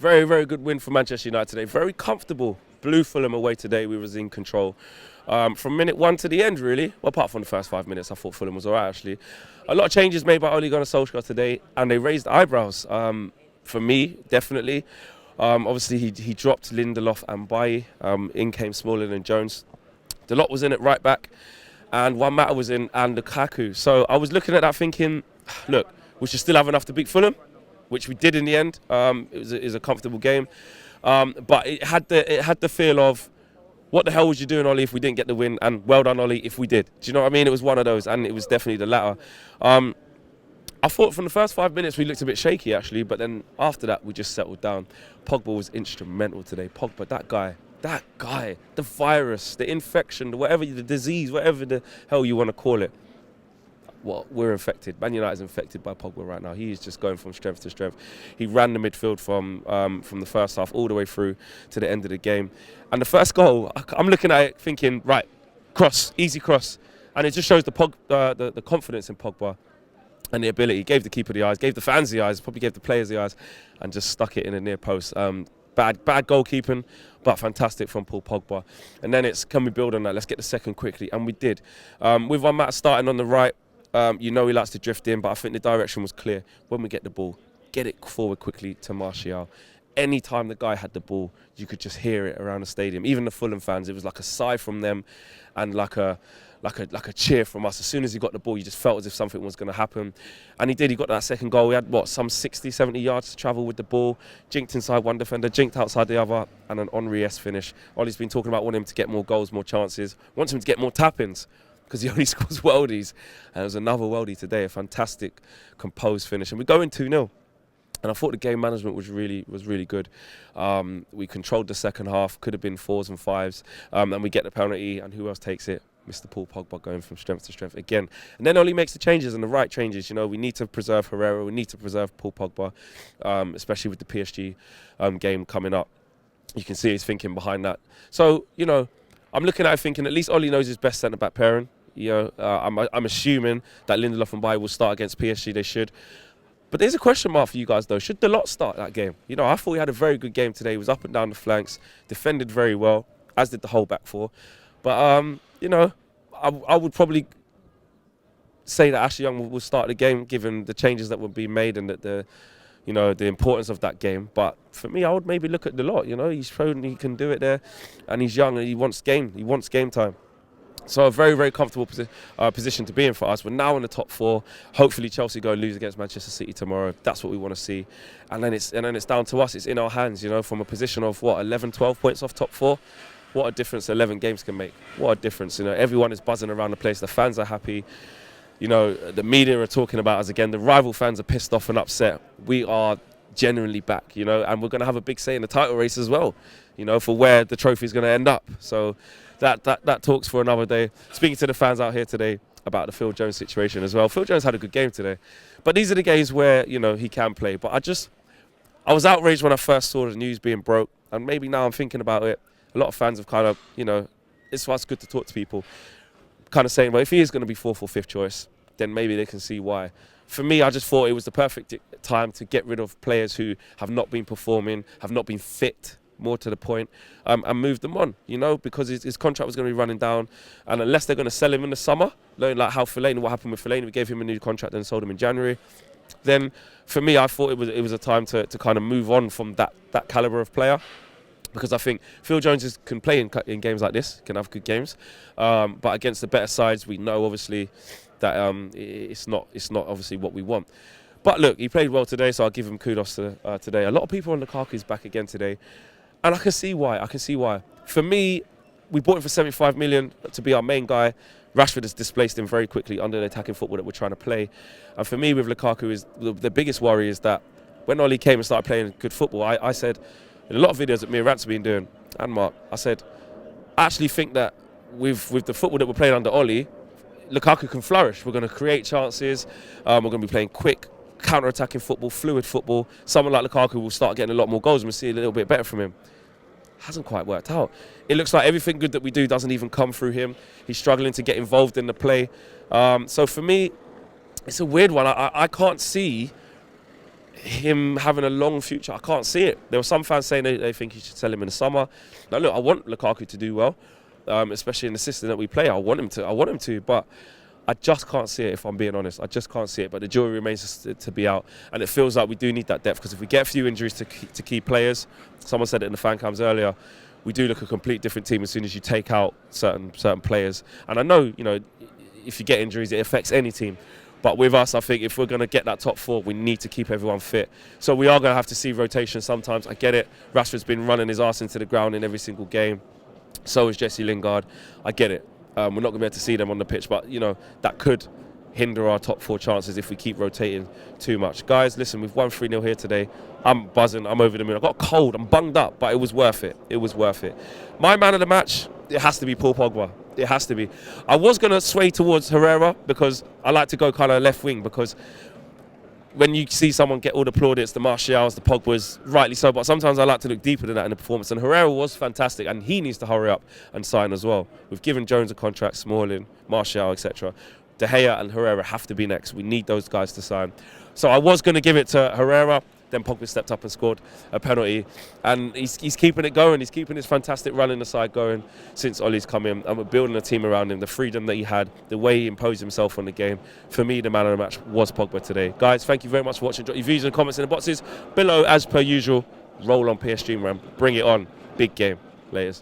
Very, very good win for Manchester United today. Very comfortable. Blew Fulham away today. We was in control. From minute 1 to the end, really. Well, apart from the first 5 minutes, I thought Fulham was all right, actually. A lot of changes made by Ole Gunnar Solskjaer today, and they raised eyebrows. For me, definitely. Obviously, he dropped Lindelof and Bailly. In came Smalling and Jones. The lot was in at right back, and Juan Mata was in, and Lukaku. So I was looking at that thinking, look, we should still have enough to beat Fulham, which we did in the end. It was a comfortable game. But it had the feel of, what the hell was you doing, Ollie, if we didn't get the win? And well done, Ollie, if we did. Do you know what I mean? It was one of those, and it was definitely the latter. I thought from the first 5 minutes we looked a bit shaky, actually, but then after that we just settled down. Pogba was instrumental today. Pogba, that guy, the virus, the infection, the disease, whatever the hell you want to call it. Well, we're infected. Man United's infected by Pogba right now. He is just going from strength to strength. He ran the midfield from the first half all the way through to the end of the game. And the first goal, I'm looking at it thinking, right, cross, easy cross. And it just shows the confidence in Pogba and the ability. He gave the keeper the eyes, gave the fans the eyes, probably gave the players the eyes, and just stuck it in a near post. Bad goalkeeping, but fantastic from Paul Pogba. And then it's, can we build on that? Let's get the second quickly. And we did. With Juan Mata starting on the right, he likes to drift in, but I think the direction was clear. When we get the ball, get it forward quickly to Martial. Any time the guy had the ball, you could just hear it around the stadium. Even the Fulham fans, it was like a sigh from them and like a cheer from us. As soon as he got the ball, you just felt as if something was going to happen. And he did. He got that second goal. We had, some 60, 70 yards to travel with the ball. Jinked inside one defender, jinked outside the other, and an Henry-esque finish. Ollie's been talking about wanting him to get more goals, more chances, wants him to get more tap-ins, because he only scores worldies. And it was another worldie today, a fantastic, composed finish. And we go in 2-0. And I thought the game management was really good. We controlled the second half, could have been 4s and 5s. And we get the penalty, and who else takes it? Mr. Paul Pogba going from strength to strength again. And then Ollie makes the changes, and the right changes. We need to preserve Herrera, we need to preserve Paul Pogba, especially with the PSG game coming up. You can see he's thinking behind that. So, I'm looking at it thinking at least Ollie knows his best centre-back pairing. I'm assuming that Lindelof and Bailly will start against PSG. They should. But there's a question mark for you guys, though. Should the lot start that game? I thought he had a very good game today. He was up and down the flanks, defended very well, as did the whole back four. But, I would probably say that Ashley Young will start the game, given the changes that will be made and that the importance of that game. But for me, I would maybe look at the lot. He's shown he can do it there, and he's young and he wants game. He wants game time. So a very, very comfortable position to be in for us. We're now in the top 4. Hopefully Chelsea go and lose against Manchester City tomorrow. That's what we want to see. And then it's down to us. It's in our hands, from a position of 11, 12 points off top 4. What a difference 11 games can make. What a difference. Everyone is buzzing around the place. The fans are happy. The media are talking about us again. The rival fans are pissed off and upset. We are genuinely back, and we're going to have a big say in the title race as well, for where the trophy is going to end up. So that talks for another day. Speaking to the fans out here today about the Phil Jones situation as well. Phil Jones had a good game today. But these are the games where, he can play. But I was outraged when I first saw the news being broke. And maybe now I'm thinking about it. A lot of fans have kind of, it's why it's good to talk to people, kind of saying, well, if he is going to be 4th or 5th choice, then maybe they can see why. For me, I just thought it was the perfect time to get rid of players who have not been performing, have not been fit, more to the point, and move them on, because his contract was going to be running down. And unless they're going to sell him in the summer, like how Fellaini, what happened with Fellaini, we gave him a new contract and sold him in January, then for me, I thought it was a time to kind of move on from that calibre of player. Because I think Phil Jones can play in games like this, can have good games, but against the better sides, we know obviously that it's not obviously what we want. But look, he played well today, so I'll give him kudos today. A lot of people on Lukaku's back again today, and I can see why. For me, we bought him for 75 million to be our main guy. Rashford has displaced him very quickly under the attacking football that we're trying to play. And for me, with Lukaku, is the biggest worry is that when Ollie came and started playing good football, I said, in a lot of videos that me and Rance have been doing, and Mark, I said, I actually think that with the football that we're playing under Ollie, Lukaku can flourish. We're going to create chances. We're going to be playing quick, counter-attacking football, fluid football. Someone like Lukaku will start getting a lot more goals and we'll see a little bit better from him. Hasn't quite worked out. It looks like everything good that we do doesn't even come through him. He's struggling to get involved in the play. So for me, it's a weird one. I can't see him having a long future. I can't see it. There were some fans saying they think you should sell him in the summer. Now look, I want Lukaku to do well, especially in the system that we play. I want him to, but I just can't see it, if I'm being honest. I just can't see it, but the jury remains to be out, and it feels like we do need that depth, because if we get a few injuries to key players, someone said it in the fan cams earlier, we do look a complete different team as soon as you take out certain players. And I know, if you get injuries, it affects any team. But with us, I think if we're going to get that top four, we need to keep everyone fit. So we are going to have to see rotation sometimes. I get it. Rashford's been running his arse into the ground in every single game. So is Jesse Lingard. I get it. We're not going to be able to see them on the pitch, but that could hinder our top four chances if we keep rotating too much. Guys, listen, we've won 3-0 here today. I'm buzzing. I'm over the moon. I got cold. I'm bunged up, but it was worth it. It was worth it. My man of the match, it has to be Paul Pogba. It has to be. I was going to sway towards Herrera because I like to go kind of left wing, because when you see someone get all the plaudits, the Martials, the Pogbas, rightly so, but sometimes I like to look deeper than that in the performance. And Herrera was fantastic, and he needs to hurry up and sign as well. We've given Jones a contract, Smalling, Martial, etc. De Gea and Herrera have to be next. We need those guys to sign. So I was going to give it to Herrera. Then Pogba stepped up and scored a penalty, and he's keeping it going. He's keeping his fantastic run in the side going since Ollie's come in, and we're building a team around him. The freedom that he had, the way he imposed himself on the game. For me, the man of the match was Pogba today. Guys, thank you very much for watching. Drop your views and comments in the boxes below as per usual. Roll on PSG, man. Bring it on. Big game. Laters.